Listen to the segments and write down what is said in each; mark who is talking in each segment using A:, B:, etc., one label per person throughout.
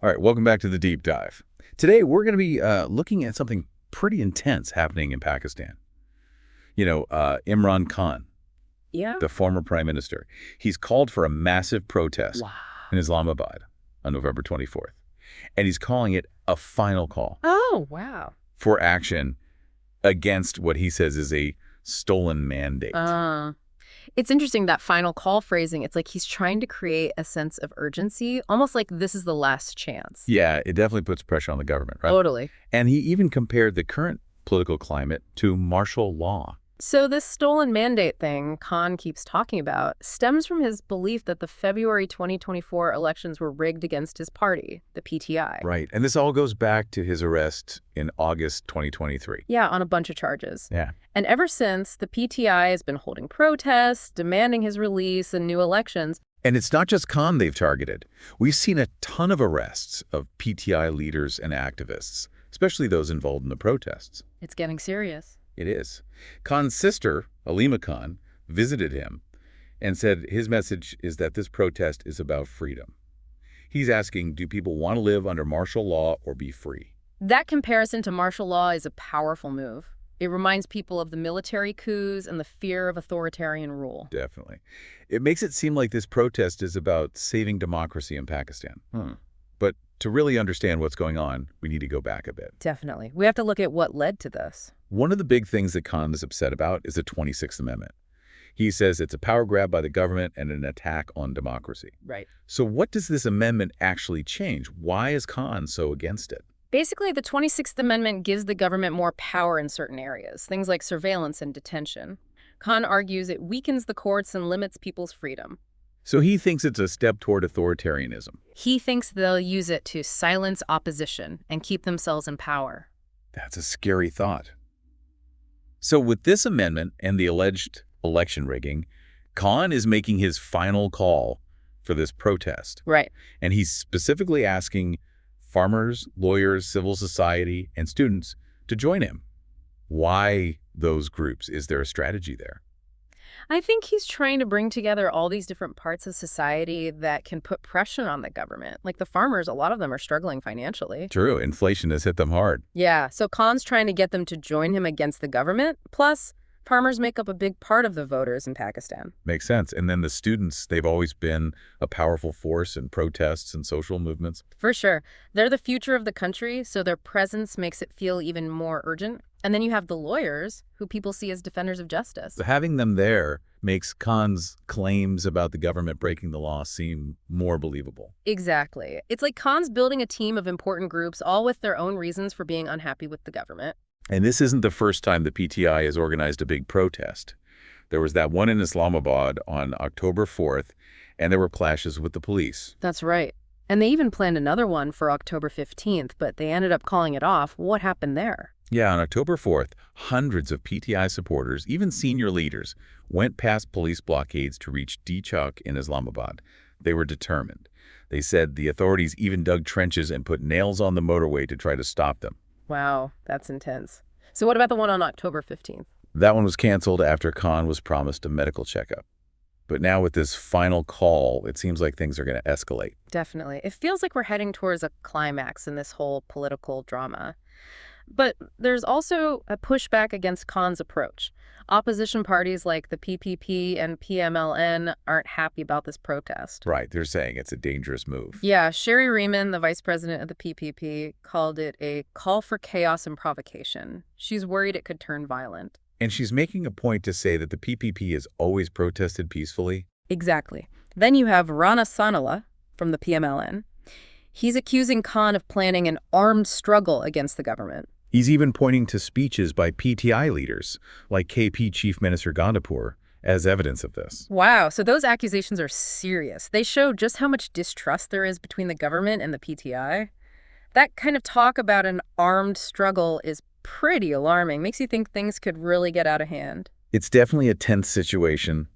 A: All right, welcome back to the deep dive. Today, we're going to be looking at something pretty intense happening in Pakistan. Imran Khan,
B: Yeah.
A: the former prime minister, he's called for a massive protest
B: Wow.
A: in Islamabad on November 24th. And he's calling it a final call
B: Oh, wow.
A: for action against what he says is a stolen mandate.
B: It's interesting, that final call phrasing. It's like he's trying to create a sense of urgency, almost like this is the last chance.
A: Yeah, it definitely puts pressure on the government, right?
B: Totally.
A: And he even compared the current political climate to martial law.
B: So this stolen mandate thing Khan keeps talking about stems from his belief that the February 2024 elections were rigged against his party, the PTI.
A: Right. And this all goes back to his arrest in August 2023.
B: Yeah, on a bunch of charges.
A: Yeah.
B: And ever since, the PTI has been holding protests, demanding his release and new elections.
A: And it's not just Khan they've targeted. We've seen a ton of arrests of PTI leaders and activists, especially those involved in the protests.
B: It's getting serious.
A: It is. Khan's sister, Alima Khan, visited him and said his message is that this protest is about freedom. He's asking, do people want to live under martial law or be free?
B: That comparison to martial law is a powerful move. It reminds people of the military coups and the fear of authoritarian rule.
A: Definitely. It makes it seem like this protest is about saving democracy in Pakistan. But to really understand what's going on, we need to go back a bit.
B: Definitely. We have to look at what led to this.
A: One of the big things that Khan is upset about is the 26th Amendment. He says it's a power grab by the government and an attack on democracy.
B: Right.
A: So what does this amendment actually change? Why is Khan so against it?
B: Basically, the 26th Amendment gives the government more power in certain areas, things like surveillance and detention. Khan argues it weakens the courts and limits people's freedom.
A: So he thinks it's a step toward authoritarianism.
B: He thinks they'll use it to silence opposition and keep themselves in power.
A: That's a scary thought. So with this amendment and the alleged election rigging, Khan is making his final call for this protest.
B: Right.
A: And he's specifically asking farmers, lawyers, civil society, and students to join him. Why those groups? Is there a strategy there?
B: I think he's trying to bring together all these different parts of society that can put pressure on the government. Like the farmers, a lot of them are struggling financially.
A: True. Inflation has hit them hard.
B: Yeah, so Khan's trying to get them to join him against the government. Plus, farmers make up a big part of the voters in Pakistan.
A: Makes sense. And then the students, they've always been a powerful force in protests and social movements.
B: For sure. They're the future of the country, so their presence makes it feel even more urgent. And then you have the lawyers, who people see as defenders of justice.
A: So having them there makes Khan's claims about the government breaking the law seem more believable.
B: Exactly. It's like Khan's building a team of important groups, all with their own reasons for being unhappy with the government.
A: And this isn't the first time the PTI has organized a big protest. There was that one in Islamabad on October 4th, and there were clashes with the police.
B: That's right. And they even planned another one for October 15th, but they ended up calling it off. What happened there?
A: Yeah, on October 4th, hundreds of PTI supporters, even senior leaders, went past police blockades to reach D-Chowk in Islamabad. They were determined. They said the authorities even dug trenches and put nails on the motorway to try to stop them.
B: Wow, that's intense. So what about the one on October 15th?
A: That one was canceled after Khan was promised a medical checkup. But now with this final call, it seems like things are going to escalate.
B: Definitely. It feels like we're heading towards a climax in this whole political drama. But there's also a pushback against Khan's approach. Opposition parties like the PPP and PML-N aren't happy about this protest.
A: Right, they're saying it's a dangerous move.
B: Yeah, Rehman, the vice president of the PPP, called it a call for chaos and provocation. She's worried it could turn violent.
A: And she's making a point to say that the PPP has always protested peacefully.
B: Exactly. Then you have Rana from the PML-N. He's accusing Khan of planning an armed struggle against the government.
A: He's even pointing to speeches by PTI leaders, like KP Chief Minister Gandapur, as evidence of this.
B: Wow, so those accusations are serious. They show just how much distrust there is between the government and the PTI. That kind of talk about an armed struggle is pretty alarming. Makes you think things could really get out of hand.
A: It's definitely a tense situation.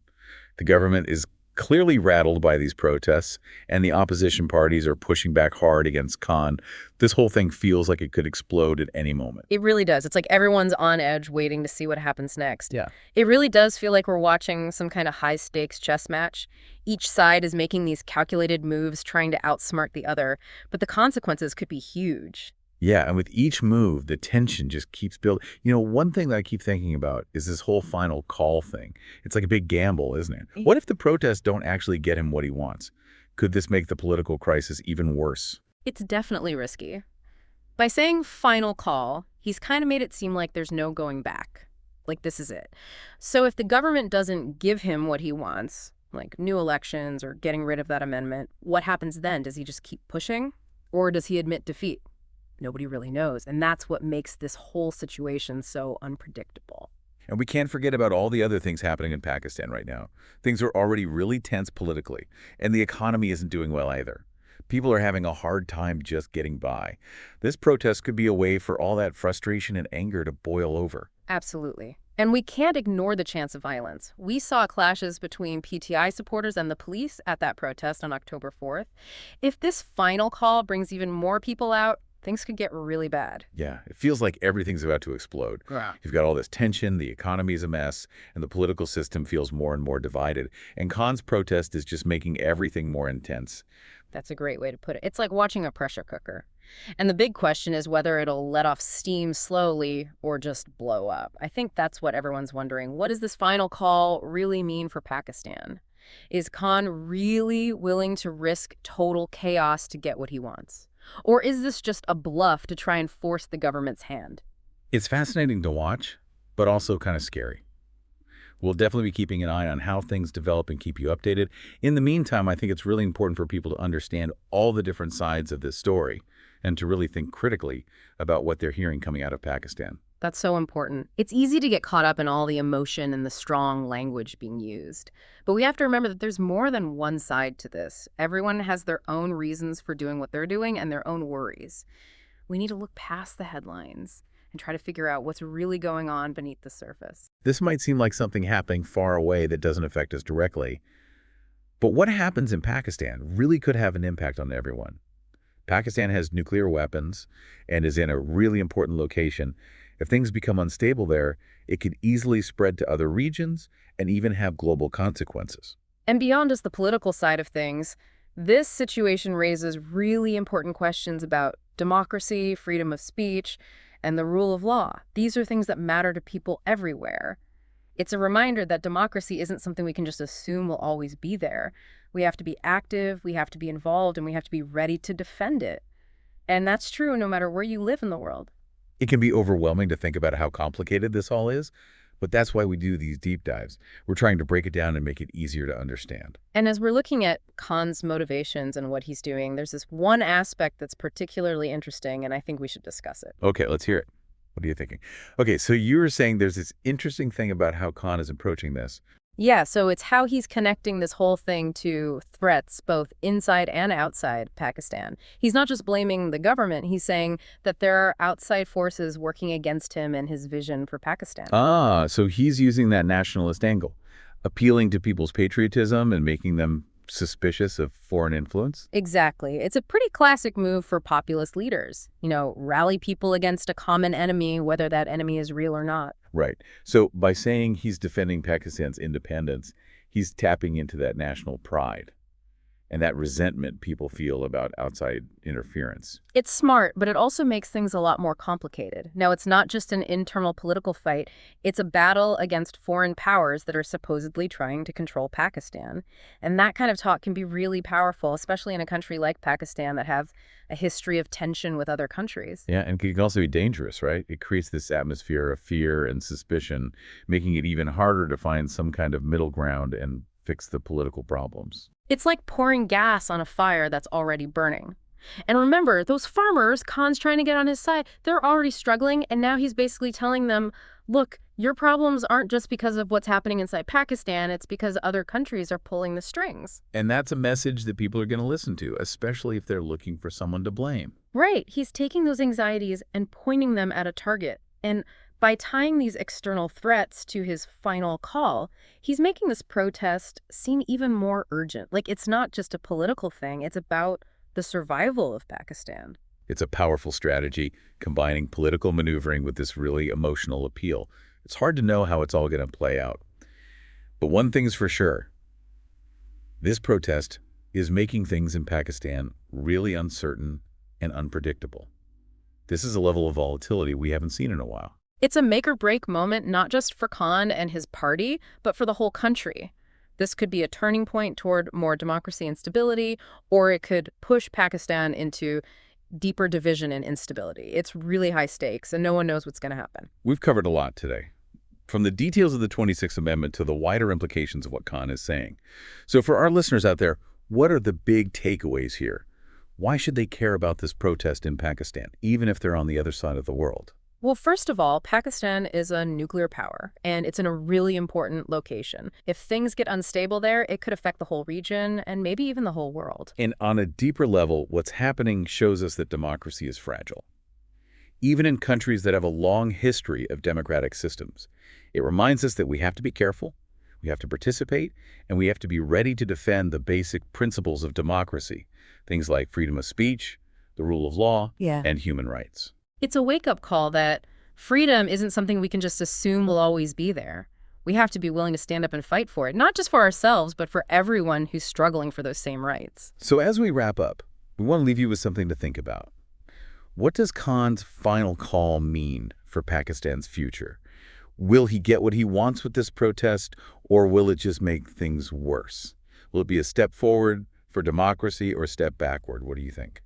A: The government is Clearly rattled by these protests, and the opposition parties are pushing back hard against Khan, this whole thing feels like it could explode at any moment.
B: It really does. It's like everyone's on edge waiting to see what happens next.
A: Yeah.
B: It really does feel like we're watching some kind of high-stakes chess match. Each side is making these calculated moves, trying to outsmart the other, but the consequences could be huge.
A: Yeah, and with each move, the tension just keeps building. One thing that I keep thinking about is this whole final call thing. It's like a big gamble, isn't it? What if the protests don't actually get him what he wants? Could this make the political crisis even worse?
B: It's definitely risky. By saying final call, he's kind of made it seem like there's no going back. Like this is it. So if the government doesn't give him what he wants, like new elections or getting rid of that amendment, what happens then? Does he just keep pushing? Or does he admit defeat? Nobody really knows. And that's what makes this whole situation so unpredictable.
A: And we can't forget about all the other things happening in Pakistan right now. Things are already really tense politically, and the economy isn't doing well either. People are having a hard time just getting by. This protest could be a way for all that frustration and anger to boil over.
B: Absolutely. And we can't ignore the chance of violence. We saw clashes between PTI supporters and the police at that protest on October 4th. If this final call brings even more people out, things could get really bad.
A: Yeah, it feels like everything's about to explode.
B: Yeah.
A: You've got all this tension, the economy's a mess, and the political system feels more and more divided. And Khan's protest is just making everything more intense.
B: That's a great way to put it. It's like watching a pressure cooker. And the big question is whether it'll let off steam slowly or just blow up. I think that's what everyone's wondering. What does this final call really mean for Pakistan? Is Khan really willing to risk total chaos to get what he wants? Or is this just a bluff to try and force the government's hand?
A: It's fascinating to watch, but also kind of scary. We'll definitely be keeping an eye on how things develop and keep you updated. In the meantime, I think it's really important for people to understand all the different sides of this story and to really think critically about what they're hearing coming out of Pakistan.
B: That's so important. It's easy to get caught up in all the emotion and the strong language being used. But we have to remember that there's more than one side to this. Everyone has their own reasons for doing what they're doing and their own worries. We need to look past the headlines and try to figure out what's really going on beneath the surface.
A: This might seem like something happening far away that doesn't affect us directly, but what happens in Pakistan really could have an impact on everyone. Pakistan has nuclear weapons and is in a really important location. If things become unstable there, it could easily spread to other regions and even have global consequences.
B: And beyond just the political side of things, this situation raises really important questions about democracy, freedom of speech, and the rule of law. These are things that matter to people everywhere. It's a reminder that democracy isn't something we can just assume will always be there. We have to be active, we have to be involved, and we have to be ready to defend it. And that's true no matter where you live in the world.
A: It can be overwhelming to think about how complicated this all is, but that's why we do these deep dives. We're trying to break it down and make it easier to understand.
B: And as we're looking at Khan's motivations and what he's doing, there's this one aspect that's particularly interesting, and I think we should discuss it.
A: Okay, let's hear it. What are you thinking? Okay, so you were saying there's this interesting thing about how Khan is approaching this.
B: Yeah, so it's how he's connecting this whole thing to threats both inside and outside Pakistan. He's not just blaming the government, he's saying that there are outside forces working against him and his vision for Pakistan.
A: Ah, so he's using that nationalist angle, appealing to people's patriotism and making them suspicious of foreign influence?
B: Exactly. It's a pretty classic move for populist leaders. Rally people against a common enemy, whether that enemy is real or not.
A: Right. So by saying he's defending Pakistan's independence, he's tapping into that national pride and that resentment people feel about outside interference.
B: It's smart, but it also makes things a lot more complicated. Now, it's not just an internal political fight. It's a battle against foreign powers that are supposedly trying to control Pakistan. And that kind of talk can be really powerful, especially in a country like Pakistan that have a history of tension with other countries.
A: Yeah, and it can also be dangerous, right? It creates this atmosphere of fear and suspicion, making it even harder to find some kind of middle ground and fix the political problems.
B: It's like pouring gas on a fire that's already burning. And remember, those farmers Khan's trying to get on his side, they're already struggling, and now he's basically telling them, look, your problems aren't just because of what's happening inside Pakistan, it's because other countries are pulling the strings.
A: And that's a message that people are going to listen to, especially if they're looking for someone to blame.
B: Right. He's taking those anxieties and pointing them at a target. And By tying these external threats to his final call, he's making this protest seem even more urgent. Like it's not just a political thing, it's about the survival of Pakistan.
A: It's a powerful strategy, combining political maneuvering with this really emotional appeal. It's hard to know how it's all going to play out. But one thing's for sure. This protest is making things in Pakistan really uncertain and unpredictable. This is a level of volatility we haven't seen in a while.
B: It's a make-or-break moment not just for Khan and his party, but for the whole country. This could be a turning point toward more democracy and stability, or it could push Pakistan into deeper division and instability. It's really high stakes, and no one knows what's going to happen.
A: We've covered a lot today, from the details of the 26th Amendment to the wider implications of what Khan is saying. So for our listeners out there, what are the big takeaways here? Why should they care about this protest in Pakistan, even if they're on the other side of the world?
B: Well, first of all, Pakistan is a nuclear power, and it's in a really important location. If things get unstable there, it could affect the whole region and maybe even the whole world.
A: And on a deeper level, what's happening shows us that democracy is fragile. Even in countries that have a long history of democratic systems, it reminds us that we have to be careful, we have to participate, and we have to be ready to defend the basic principles of democracy, things like freedom of speech, the rule of law, and human rights.
B: It's a wake-up call that freedom isn't something we can just assume will always be there. We have to be willing to stand up and fight for it, not just for ourselves, but for everyone who's struggling for those same rights.
A: So as we wrap up, we want to leave you with something to think about. What does Khan's final call mean for Pakistan's future? Will he get what he wants with this protest, or will it just make things worse? Will it be a step forward for democracy or a step backward? What do you think?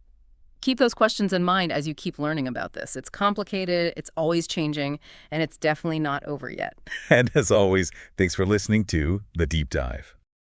B: Keep those questions in mind as you keep learning about this. It's complicated, it's always changing, and it's definitely not over yet.
A: And as always, thanks for listening to The Deep Dive.